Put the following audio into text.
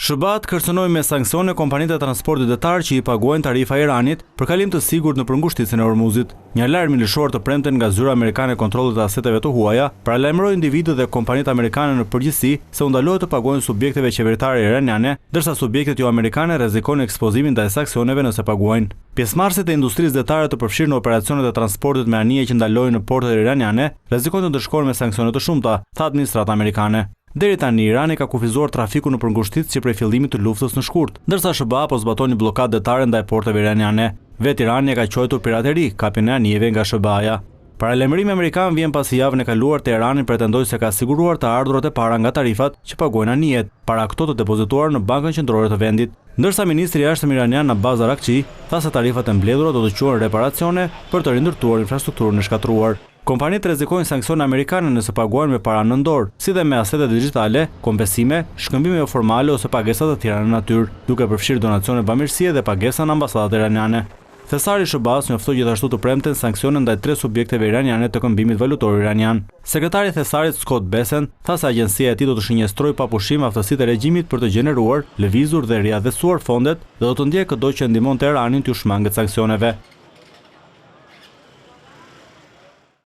SBA kërcënoi me sanksione kompanitë e transportit detar që i paguajnë tarifa Iranit për kalim të sigurt nëpër ngushticën e Hormuzit. Një alarm milishor të premten nga zyra amerikane e kontrollit të aseteve të huaja paralajmëroi individët dhe kompanitë amerikane në përgjithësi se u ndalohet të paguajnë subjekteve qeveritare iraniane, ndërsa subjektet jo amerikane rrezikojnë ekspozimin ndaj sanktsioneve nëse paguajnë. Pjesëmarrësit e industrisë detare të përfshirë në operacionet e transportit me anije që ndalojnë në portet iraniane rrezikojnë të ndëshkohen me sanksione të shumta, tha administrata amerikane. Deri tani Irani ka kufizuar trafikun nëpër ngushticë që prej fillimit të luftës në shkurt, ndërsa SBA po zbaton një bllokadë detare ndaj porteve iraniane. Vetë Irani ka quajtur pirateri kapjen e anijeve nga SBA-ja. Paralajmërimi amerikan vjen pasi javën e kaluar Teherani pretendoi se ka siguruar të ardhurat e para nga tarifat që paguajnë anijet, para këto të depozituara në Bankën Qendrore të vendit. Ndërsa ministri i jashtëm iranian Abbas Araghchi tha se tarifat e mbledhura do të quhen reparacione për të rindërtuar infrastrukturën e shkatruar. Kompanitë rrezikojnë sanksione amerikane nëse paguajnë me para në dorë, si dhe me asete digjitale, kompensime, shkëmbime jo formale ose pagesa të tjera në natyrë, duke përfshirë donacione bamirësie dhe pagesa në ambasadat iraniane. Thesari i SBA-s njoftoi gjithashtu të premten sanksione ndaj 3 subjekteve iraniane të këmbimit valutor iranian. Sekretari i Thesarit Scott Bessent tha se agjencia e tij do të shënjestrojë pa pushim aftësitë e regjimit për të gjeneruar, lëvizur dhe riadhesuar fondet dhe do të ndjekë çdo që ndihmon Teheranin t'u shmangët sanksioneve.